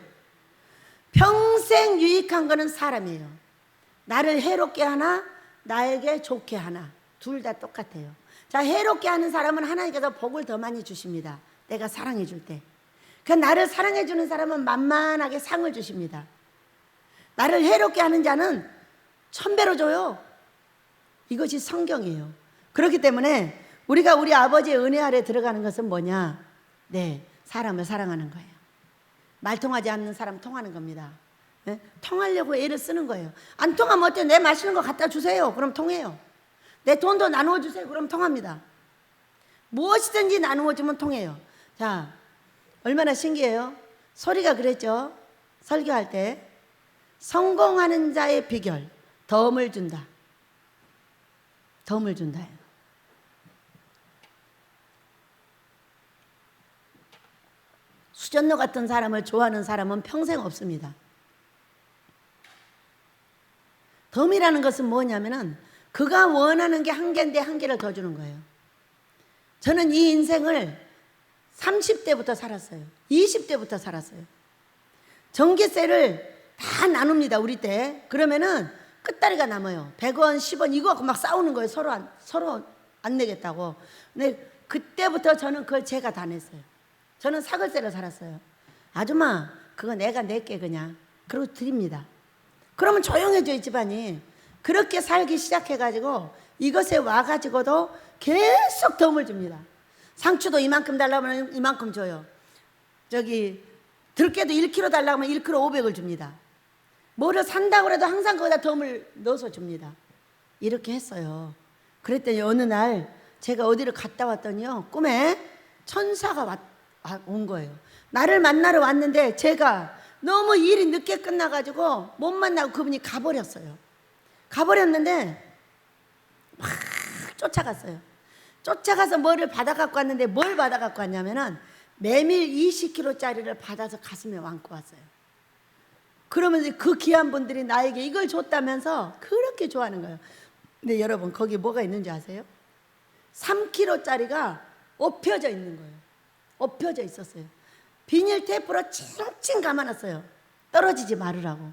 평생 유익한 거는 사람이에요. 나를 해롭게 하나 나에게 좋게 하나 둘 다 똑같아요. 자, 해롭게 하는 사람은 하나님께서 복을 더 많이 주십니다. 내가 사랑해 줄 때. 그 나를 사랑해 주는 사람은 만만하게 상을 주십니다. 나를 해롭게 하는 자는 1000배로 줘요. 이것이 성경이에요. 그렇기 때문에 우리가 우리 아버지의 은혜 아래 들어가는 것은 뭐냐? 네, 사람을 사랑하는 거예요. 말 통하지 않는 사람 통하는 겁니다. 네? 통하려고 애를 쓰는 거예요. 안 통하면 어때요? 내 마시는 거 갖다 주세요. 그럼 통해요. 내 돈도 나누어 주세요. 그럼 통합니다. 무엇이든지 나누어 주면 통해요. 자, 얼마나 신기해요? 소리가 그랬죠? 설교할 때 성공하는 자의 비결, 덤을 준다. 덤을 준다. 수전노 같은 사람을 좋아하는 사람은 평생 없습니다. 덤이라는 것은 뭐냐면은 그가 원하는 게 한 개인데 한 개를 더 주는 거예요. 저는 이 인생을 30대부터 살았어요. 20대부터 살았어요. 전기세를 다 나눕니다. 우리 때. 그러면은 끝다리가 남아요. 100원, 10원 이거 갖고 막 싸우는 거예요. 서로 안 내겠다고. 근데 그때부터 저는 그걸 제가 다 냈어요. 저는 사글세를 살았어요. 아줌마 그거 내가 낼게 그냥. 그러고 드립니다. 그러면 조용해져요 집안이. 그렇게 살기 시작해가지고 이것에 와가지고도 계속 도움을 줍니다. 상추도 이만큼 달라고 하면 이만큼 줘요. 저기 들깨도 1kg 달라고 하면 1kg 500을 줍니다. 뭐를 산다고 해도 항상 거기다 도움을 넣어서 줍니다. 이렇게 했어요. 그랬더니 어느 날 제가 어디를 갔다 왔더니요 꿈에 천사가 온 거예요. 나를 만나러 왔는데 제가 너무 일이 늦게 끝나가지고 못 만나고 그분이 가버렸어요. 가버렸는데 막 쫓아갔어요. 쫓아가서 뭐를 받아갖고 왔는데 뭘 받아갖고 왔냐면은 메밀 20kg짜리를 받아서 가슴에 안고 왔어요. 그러면서 그 귀한 분들이 나에게 이걸 줬다면서 그렇게 좋아하는 거예요. 근데 여러분 거기 뭐가 있는지 아세요? 3kg짜리가 엎혀져 있는 거예요. 엎혀져 있었어요. 비닐 테이프로 칭칭 감아놨어요. 떨어지지 말으라고.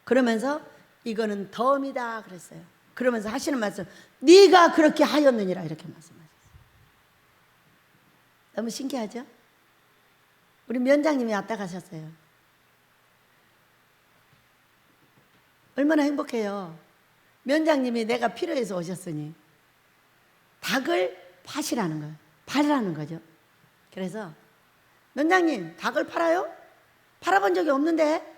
그러면서 이거는 덤이다 그랬어요. 그러면서 하시는 말씀, 네가 그렇게 하였느니라 이렇게 말씀하셨어요. 너무 신기하죠? 우리 면장님이 왔다 가셨어요. 얼마나 행복해요. 면장님이 내가 필요해서 오셨으니 닭을 파시라는 거예요. 팔으라는 거죠. 그래서 면장님 닭을 팔아요? 팔아본 적이 없는데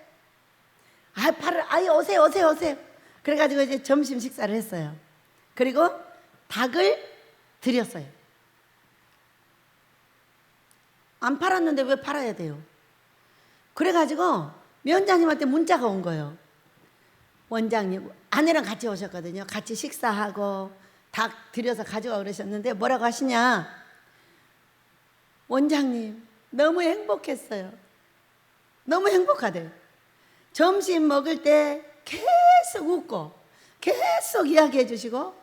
오세요. 그래가지고 이제 점심 식사를 했어요. 그리고 닭을 드렸어요. 안 팔았는데 왜 팔아야 돼요? 그래가지고 위원장님한테 문자가 온 거예요. 원장님, 아내랑 같이 오셨거든요. 같이 식사하고 닭 드려서 가져가 그러셨는데 뭐라고 하시냐? 원장님 너무 행복했어요. 너무 행복하대요. 점심 먹을 때 계속 웃고 계속 이야기해 주시고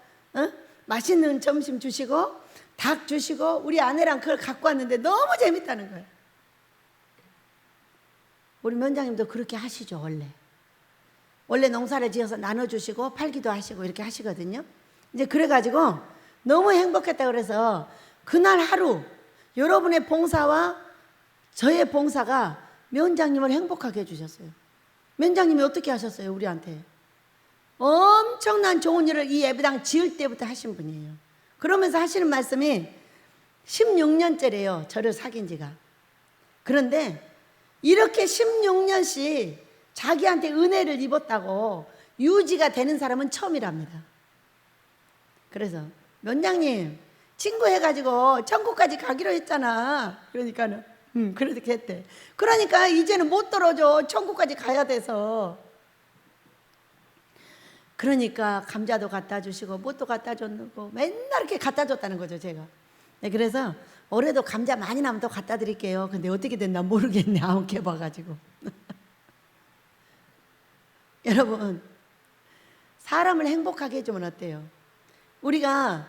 맛있는 점심 주시고 닭 주시고 우리 아내랑 그걸 갖고 왔는데 너무 재밌다는 거예요. 우리 면장님도 그렇게 하시죠. 원래 농사를 지어서 나눠주시고 팔기도 하시고 이렇게 하시거든요. 이제 그래가지고 너무 행복했다 그래서 그날 하루 여러분의 봉사와 저의 봉사가 면장님을 행복하게 해주셨어요. 면장님이 어떻게 하셨어요? 우리한테 엄청난 좋은 일을 이 예배당 지을 때부터 하신 분이에요. 그러면서 하시는 말씀이 16년째래요. 저를 사귄 지가. 그런데 이렇게 16년씩 자기한테 은혜를 입었다고 유지가 되는 사람은 처음이랍니다. 그래서 면장님 친구 해가지고 천국까지 가기로 했잖아. 그러니까는 그렇게 했대. 그러니까 이제는 못 떨어져. 천국까지 가야 돼서. 그러니까 감자도 갖다 주시고 뭣도 갖다 줬고 맨날 이렇게 갖다 줬다는 거죠 제가. 네, 그래서 올해도 감자 많이 나면 또 갖다 드릴게요. 근데 어떻게 됐나 모르겠네. 안 캐봐가지고. 여러분 사람을 행복하게 해주면 어때요? 우리가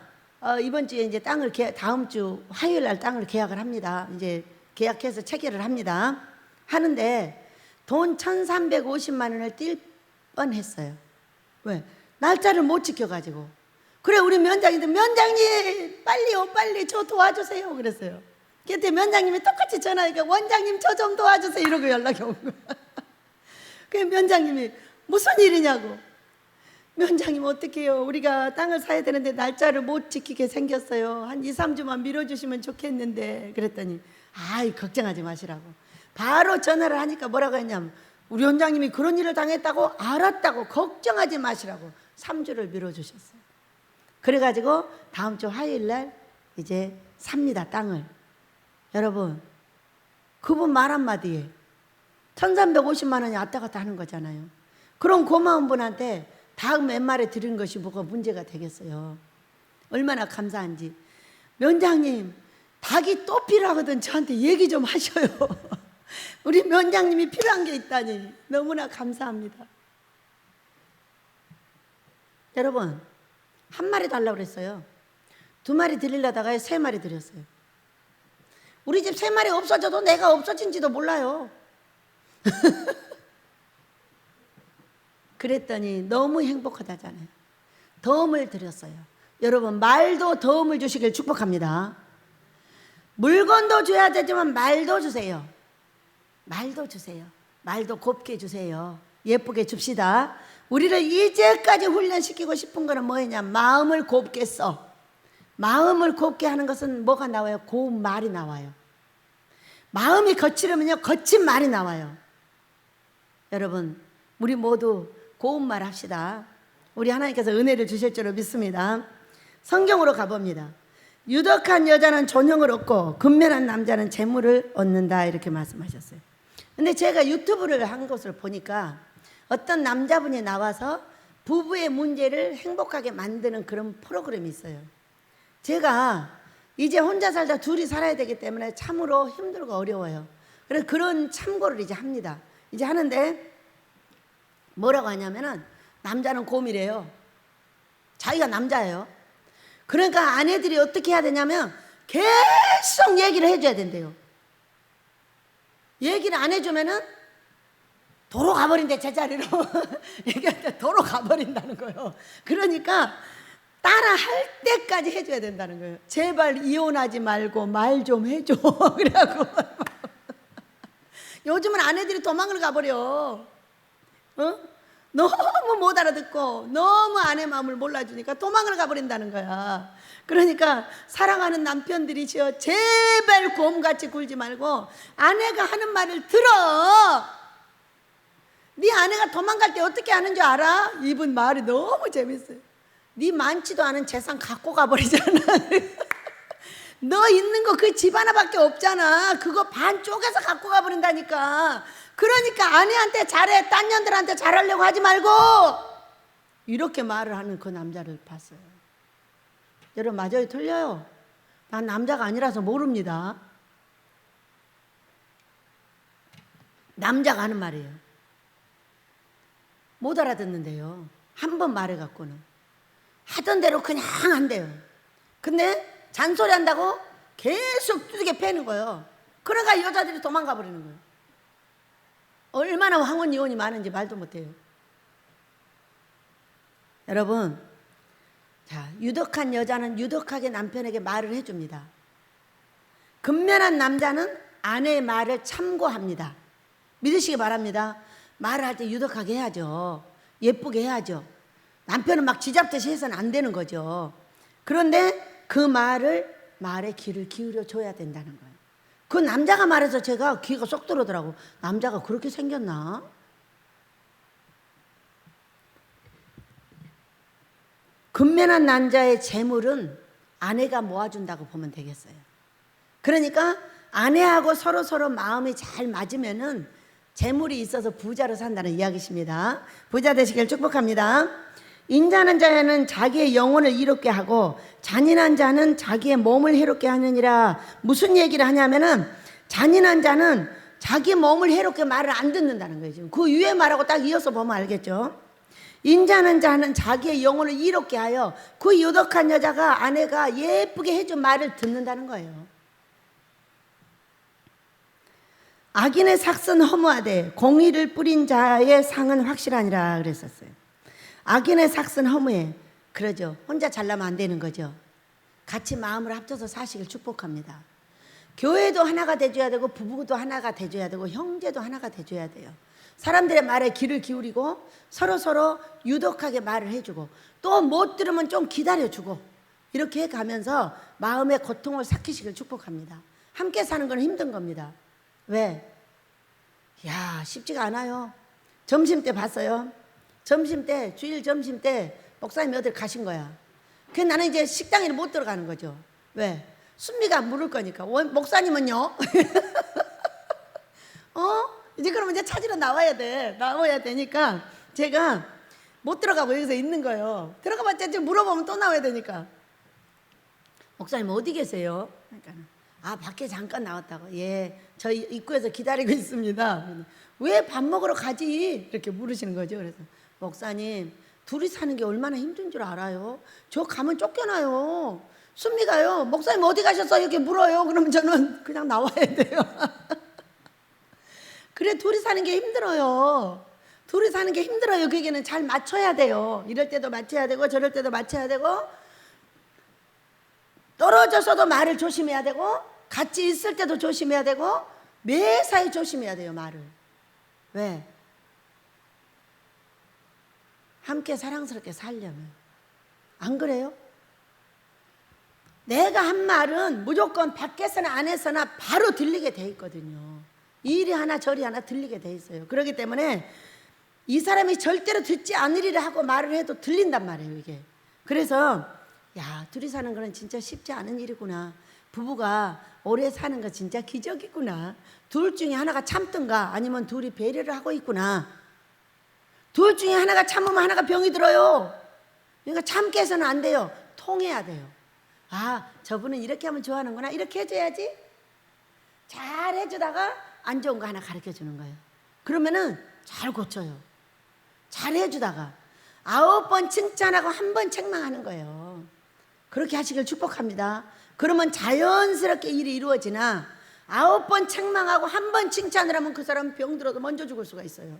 이번 주에 이제 다음 주 화요일 날 땅을 계약을 합니다. 이제 계약해서 체결을 합니다. 하는데 돈 1,350만 원을 띨 뻔했어요. 왜? 날짜를 못 지켜가지고. 그래 우리 면장님도 면장님 빨리 저 도와주세요 그랬어요. 그때 면장님이 똑같이 전화하니까 원장님 저 좀 도와주세요 이러고 연락이 온 거예요. 그 면장님이 무슨 일이냐고. 면장님 어떡해요. 우리가 땅을 사야 되는데 날짜를 못 지키게 생겼어요. 한 2, 3주만 미뤄주시면 좋겠는데. 그랬더니 걱정하지 마시라고. 바로 전화를 하니까 뭐라고 했냐면 우리 원장님이 그런 일을 당했다고 알았다고 걱정하지 마시라고 3주를 미뤄주셨어요. 그래가지고 다음 주 화요일 날 이제 삽니다. 땅을. 여러분 그분 말 한마디에 1350만 원이 왔다 갔다 하는 거잖아요. 그런 고마운 분한테 다음 연말에 드리는 것이 뭐가 문제가 되겠어요. 얼마나 감사한지. 면장님, 닭이 또 필요하거든 저한테 얘기 좀 하셔요. 우리 면장님이 필요한 게 있다니 너무나 감사합니다. 여러분, 한 마리 달라고 그랬어요. 2마리 드리려다가 3마리 드렸어요. 우리 집 3마리 없어져도 내가 없어진지도 몰라요. 그랬더니 너무 행복하다잖아요. 도움을 드렸어요. 여러분, 말도 도움을 주시길 축복합니다. 물건도 줘야 되지만 말도 주세요. 말도 주세요. 말도 곱게 주세요. 예쁘게 줍시다. 우리를 이제까지 훈련시키고 싶은 거는 뭐냐? 마음을 곱게 써. 마음을 곱게 하는 것은 뭐가 나와요? 고운 말이 나와요. 마음이 거칠으면요, 거친 말이 나와요. 여러분, 우리 모두 고운 말 합시다. 우리 하나님께서 은혜를 주실 줄로 믿습니다. 성경으로 가봅니다. 유덕한 여자는 존형을 얻고 근면한 남자는 재물을 얻는다, 이렇게 말씀하셨어요. 근데 제가 유튜브를 한 것을 보니까 어떤 남자분이 나와서 부부의 문제를 행복하게 만드는 그런 프로그램이 있어요. 제가 이제 혼자 살다 둘이 살아야 되기 때문에 참으로 힘들고 어려워요. 그래서 그런 참고를 이제 합니다. 이제 하는데 뭐라고 하냐면은 남자는 곰이래요. 자기가 남자예요. 그러니까 아내들이 어떻게 해야 되냐면 계속 얘기를 해줘야 된대요. 얘기를 안 해주면은 도로 가버린대, 제자리로. 얘기할 때 도로 가버린다는 거예요. 그러니까 따라 할 때까지 해줘야 된다는 거예요. 제발 이혼하지 말고 말 좀 해줘. 그래갖고 요즘은 아내들이 도망을 가버려. 너무 못 알아듣고 너무 아내 마음을 몰라주니까 도망을 가버린다는 거야. 그러니까 사랑하는 남편들이시여, 제발 곰같이 굴지 말고 아내가 하는 말을 들어. 네 아내가 도망갈 때 어떻게 하는 줄 알아? 이분 말이 너무 재밌어요. 네 많지도 않은 재산 갖고 가버리잖아. 너 있는 거 그 집 하나밖에 없잖아. 그거 반 쪼개서 갖고 가버린다니까. 그러니까 아내한테 잘해, 딴 년들한테 잘하려고 하지 말고. 이렇게 말을 하는 그 남자를 봤어요. 여러분, 맞아요, 틀려요? 난 남자가 아니라서 모릅니다. 남자가 하는 말이에요. 못 알아듣는데요. 한 번 말해갖고는 하던 대로 그냥 한대요. 근데 잔소리 한다고 계속 두들겨 패는 거예요. 그러니까 여자들이 도망가 버리는 거예요. 얼마나 황혼 이혼이 많은지 말도 못해요. 여러분, 자, 유덕한 여자는 유덕하게 남편에게 말을 해줍니다. 근면한 남자는 아내의 말을 참고합니다. 믿으시기 바랍니다. 말을 할 때 유덕하게 해야죠. 예쁘게 해야죠. 남편은 막 쥐잡듯이 해서는 안 되는 거죠. 그런데 그 말에 귀를 기울여 줘야 된다는 거예요. 그 남자가 말해서 제가 귀가 쏙 들어오더라고. 남자가 그렇게 생겼나? 근면한 남자의 재물은 아내가 모아준다고 보면 되겠어요. 그러니까 아내하고 서로 마음이 잘 맞으면은 재물이 있어서 부자로 산다는 이야기십니다. 부자 되시길 축복합니다. 인자한 자는 자기의 영혼을 이롭게 하고 잔인한 자는 자기의 몸을 해롭게 하느니라. 무슨 얘기를 하냐면은 잔인한 자는 자기 몸을 해롭게 말을 안 듣는다는 거예요. 지금 그 위에 말하고 딱 이어서 보면 알겠죠. 인자한 자는 자기의 영혼을 이롭게 하여 그 유덕한 여자가 아내가 예쁘게 해준 말을 듣는다는 거예요. 악인의 삭은 허무하되 공의를 뿌린 자의 상은 확실하니라 그랬었어요. 악인의 삭은 허무해. 그러죠. 혼자 잘나면 안 되는 거죠. 같이 마음을 합쳐서 사시길 축복합니다. 교회도 하나가 돼줘야 되고 부부도 하나가 돼줘야 되고 형제도 하나가 돼줘야 돼요. 사람들의 말에 귀를 기울이고 서로 유독하게 말을 해주고 또 못 들으면 좀 기다려주고 이렇게 해가면서 마음의 고통을 삭히시길 축복합니다. 함께 사는 건 힘든 겁니다. 왜? 야, 쉽지가 않아요. 점심때 봤어요. 주일 점심 때 목사님이 어딜 가신 거야. 그래서 나는 이제 식당에 못 들어가는 거죠. 왜? 순비가 물을 거니까. 목사님은요? 이제 그러면 이제 찾으러 나와야 되니까 제가 못 들어가고 여기서 있는 거예요. 들어가봤자 지금 물어보면 또 나와야 되니까. 목사님 어디 계세요? 그러니까 밖에 잠깐 나왔다고. 예, 저희 입구에서 기다리고 있습니다. 왜 밥 먹으러 가지? 이렇게 물으시는 거죠. 그래서 목사님 둘이 사는 게 얼마나 힘든 줄 알아요? 저 가면 쫓겨나요. 순미가요. 목사님 어디 가셨어? 이렇게 물어요. 그러면 저는 그냥 나와야 돼요. 그래, 둘이 사는 게 힘들어요. 둘이 사는 게 힘들어요. 그에게는 잘 맞춰야 돼요. 이럴 때도 맞춰야 되고 저럴 때도 맞춰야 되고, 떨어져서도 말을 조심해야 되고, 같이 있을 때도 조심해야 되고, 매사에 조심해야 돼요. 말을. 왜? 함께 사랑스럽게 살려면. 안 그래요? 내가 한 말은 무조건 밖에서나 안에서나 바로 들리게 돼 있거든요. 이리 하나 저리 하나 들리게 돼 있어요. 그렇기 때문에 이 사람이 절대로 듣지 않으리라 하고 말을 해도 들린단 말이에요, 이게. 그래서 야, 둘이 사는 거는 진짜 쉽지 않은 일이구나. 부부가 오래 사는 거 진짜 기적이구나. 둘 중에 하나가 참든가 아니면 둘이 배려를 하고 있구나. 둘 중에 하나가 참으면 하나가 병이 들어요. 그러니까 참게 해서는 안 돼요. 통해야 돼요. 저분은 이렇게 하면 좋아하는구나. 이렇게 해줘야지. 잘 해주다가 안 좋은 거 하나 가르쳐 주는 거예요. 그러면은 잘 고쳐요. 잘 해주다가 9번 칭찬하고 1번 책망하는 거예요. 그렇게 하시길 축복합니다. 그러면 자연스럽게 일이 이루어지나 9번 책망하고 1번 칭찬을 하면 그 사람은 병 들어도 먼저 죽을 수가 있어요.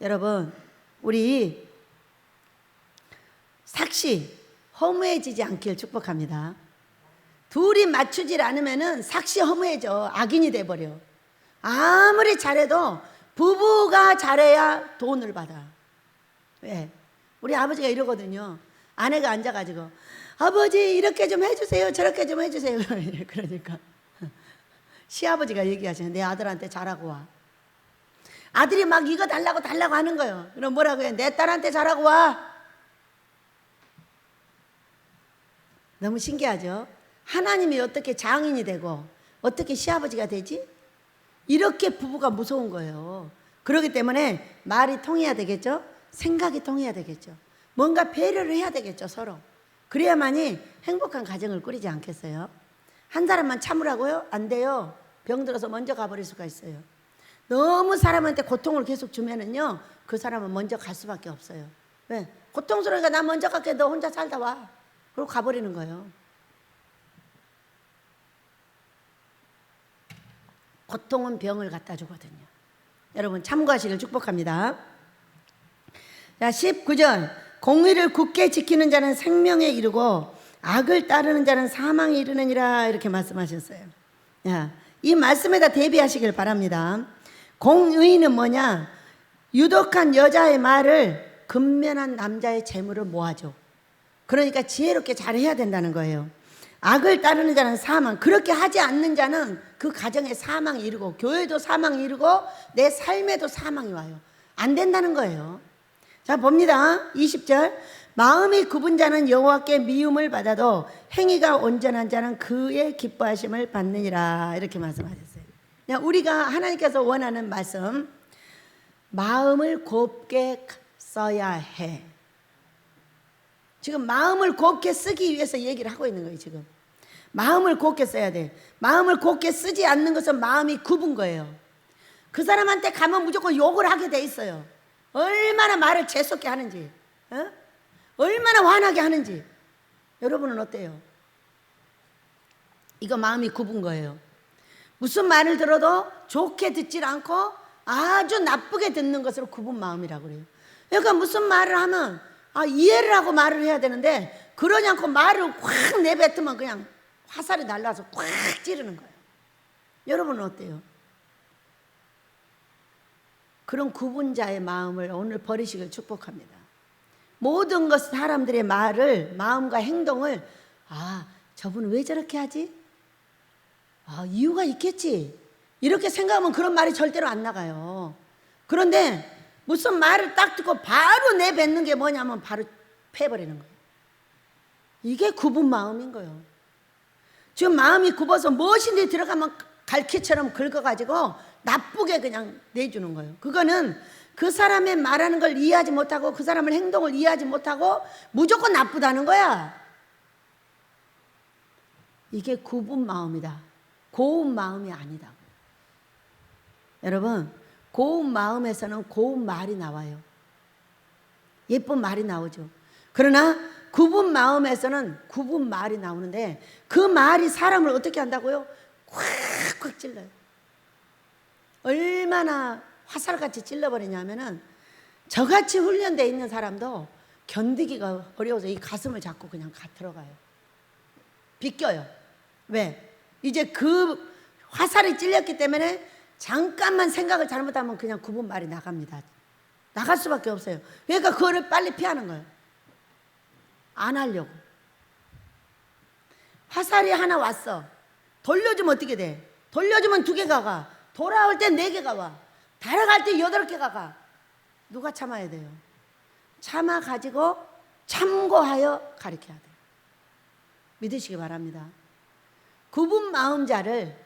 여러분, 우리 삭시 허무해지지 않길 축복합니다. 둘이 맞추질 않으면은 삭시 허무해져. 악인이 돼버려. 아무리 잘해도 부부가 잘해야 돈을 받아. 왜? 우리 아버지가 이러거든요. 아내가 앉아가지고 아버지 이렇게 좀 해주세요, 저렇게 좀 해주세요. 그러니까 시아버지가 얘기하시는, 내 아들한테 잘하고 와. 아들이 막 이거 달라고 하는 거예요. 그럼 뭐라고 해? 내 딸한테 잘하고 와. 너무 신기하죠? 하나님이 어떻게 장인이 되고 어떻게 시아버지가 되지? 이렇게 부부가 무서운 거예요. 그렇기 때문에 말이 통해야 되겠죠? 생각이 통해야 되겠죠? 뭔가 배려를 해야 되겠죠, 서로. 그래야만이 행복한 가정을 꾸리지 않겠어요? 한 사람만 참으라고요? 안 돼요. 병 들어서 먼저 가버릴 수가 있어요. 너무 사람한테 고통을 계속 주면은요, 그 사람은 먼저 갈 수밖에 없어요. 왜? 고통스러우니까 나 먼저 갈게, 너 혼자 살다 와. 그리고 가버리는 거예요. 고통은 병을 갖다 주거든요. 여러분 참고하시길 축복합니다. 자, 19절. 공의를 굳게 지키는 자는 생명에 이르고 악을 따르는 자는 사망에 이르느니라, 이렇게 말씀하셨어요. 야, 이 말씀에다 대비하시길 바랍니다. 공의는 뭐냐? 유독한 여자의 말을 근면한 남자의 재물을 모아줘. 그러니까 지혜롭게 잘해야 된다는 거예요. 악을 따르는 자는 사망. 그렇게 하지 않는 자는 그 가정에 사망이 이르고 교회도 사망이 이르고 내 삶에도 사망이 와요. 안 된다는 거예요. 자, 봅니다. 20절. 마음이 굽은 자는 여호와께 미움을 받아도 행위가 온전한 자는 그의 기뻐하심을 받느니라, 이렇게 말씀하셨어요. 우리가 하나님께서 원하는 말씀, 마음을 곱게 써야 해. 지금 마음을 곱게 쓰기 위해서 얘기를 하고 있는 거예요. 지금 마음을 곱게 써야 돼. 마음을 곱게 쓰지 않는 것은 마음이 굽은 거예요. 그 사람한테 가면 무조건 욕을 하게 돼 있어요. 얼마나 말을 재수없게 하는지, 얼마나 화나게 하는지. 여러분은 어때요? 이거 마음이 굽은 거예요. 무슨 말을 들어도 좋게 듣질 않고 아주 나쁘게 듣는 것으로 굽은 마음이라고 그래요. 그러니까 무슨 말을 하면 이해를 하고 말을 해야 되는데 그러지 않고 말을 확 내뱉으면 그냥 화살이 날라서 꽉 찌르는 거예요. 여러분은 어때요? 그런 굽은 자의 마음을 오늘 버리시길 축복합니다. 모든 것, 사람들의 말을, 마음과 행동을, 저분은 왜 저렇게 하지? 이유가 있겠지. 이렇게 생각하면 그런 말이 절대로 안 나가요. 그런데 무슨 말을 딱 듣고 바로 내뱉는 게 뭐냐면 바로 패버리는 거예요. 이게 굽은 마음인 거예요. 지금 마음이 굽어서 무엇인지 들어가면 갈퀴처럼 긁어가지고 나쁘게 그냥 내주는 거예요. 그거는 그 사람의 말하는 걸 이해하지 못하고 그 사람의 행동을 이해하지 못하고 무조건 나쁘다는 거야. 이게 굽은 마음이다. 고운 마음이 아니다. 여러분, 고운 마음에서는 고운 말이 나와요. 예쁜 말이 나오죠. 그러나 굽은 마음에서는 굽은 말이 나오는데 그 말이 사람을 어떻게 한다고요? 콱콱 찔러요. 얼마나 화살같이 찔러버리냐면은 저같이 훈련되어 있는 사람도 견디기가 어려워서 이 가슴을 잡고 그냥 들어가요. 비껴요. 왜? 이제 그 화살이 찔렸기 때문에 잠깐만 생각을 잘못하면 그냥 굽은 말이 나갑니다. 나갈 수밖에 없어요. 그러니까 그거를 빨리 피하는 거예요. 안 하려고. 화살이 하나 왔어. 돌려주면 어떻게 돼? 돌려주면 2개가 가. 돌아올 때 4개가 와. 달아갈 때 8개가 가. 누가 참아야 돼요? 참아가지고 참고하여 가르쳐야 돼요. 믿으시기 바랍니다. 굽은 마음자를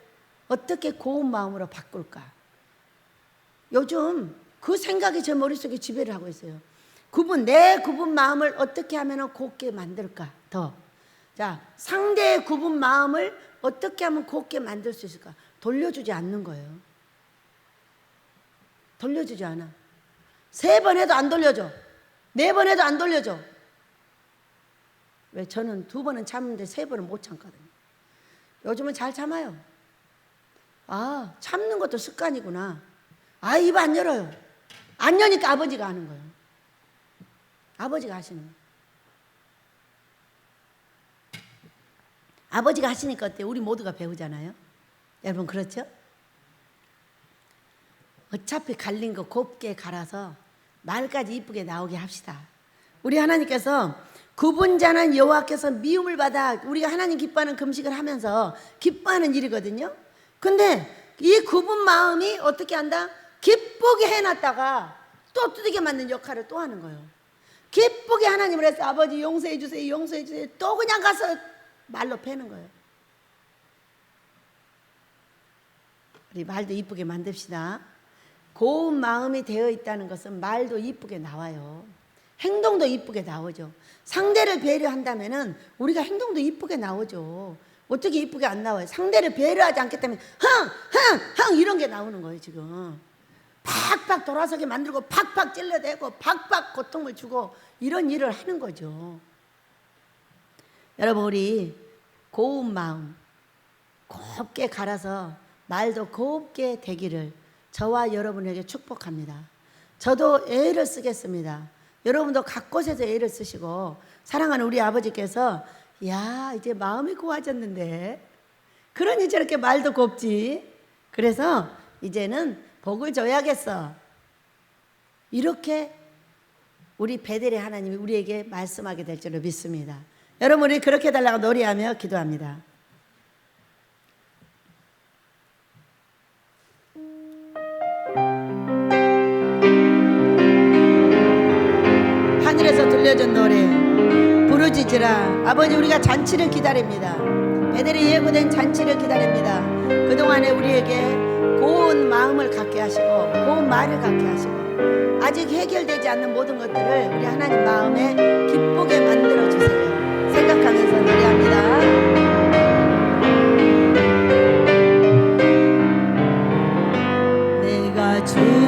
어떻게 고운 마음으로 바꿀까? 요즘 그 생각이 제 머릿속에 지배를 하고 있어요. 내 굽은 마음을 어떻게 하면 곱게 만들까? 자, 상대의 굽은 마음을 어떻게 하면 곱게 만들 수 있을까? 돌려주지 않는 거예요. 돌려주지 않아. 3번 해도 안 돌려줘. 4번 해도 안 돌려줘. 왜? 저는 2번은 참는데 3번은 못 참거든요. 요즘은 잘 참아요. 아, 참는 것도 습관이구나. 아, 입 안 열어요. 안 여니까 아버지가 하는 거예요. 아버지가 하시는 거예요. 아버지가 하시니까 어때요? 우리 모두가 배우잖아요. 여러분 그렇죠? 어차피 갈린 거 곱게 갈아서 말까지 이쁘게 나오게 합시다. 우리 하나님께서 굽은 자는 여호와께서 미움을 받아 우리가 하나님 기뻐하는 금식을 하면서 기뻐하는 일이거든요. 근데 이 굽은 마음이 어떻게 한다? 기쁘게 해놨다가 또 두들겨 맞는 역할을 또 하는 거예요. 기쁘게 하나님을 해서 아버지 용서해 주세요, 용서해 주세요. 또 그냥 가서 말로 패는 거예요. 우리 말도 이쁘게 만듭시다. 고운 마음이 되어 있다는 것은 말도 이쁘게 나와요. 행동도 이쁘게 나오죠. 상대를 배려한다면은 우리가 행동도 이쁘게 나오죠. 어떻게 이쁘게 안 나와요? 상대를 배려하지 않기 때문에 흥 이런 게 나오는 거예요. 지금 팍팍 돌아서게 만들고 팍팍 찔러대고 팍팍 고통을 주고 이런 일을 하는 거죠. 여러분 우리 고운 마음 곱게 갈아서 말도 곱게 되기를 저와 여러분에게 축복합니다. 저도 애를 쓰겠습니다. 여러분도 각 곳에서 애를 쓰시고 사랑하는 우리 아버지께서 야 이제 마음이 고와졌는데 그러니 저렇게 말도 곱지. 그래서 이제는 복을 줘야겠어. 이렇게 우리 베델의 하나님이 우리에게 말씀하게 될 줄로 믿습니다. 여러분 우리 그렇게 해달라고 노래하며 기도합니다. 하늘에서 들려준 노래 부르짖으라. 아버지 우리가 잔치를 기다립니다. 베델이 예고된 잔치를 기다립니다. 그동안에 우리에게 고운 마음을 갖게 하시고 고운 말을 갖게 하시고 아직 해결되지 않는 모든 것들을 우리 하나님 마음에 기쁘게 만들어주세요. 생각하면서 노래합니다. 내가 주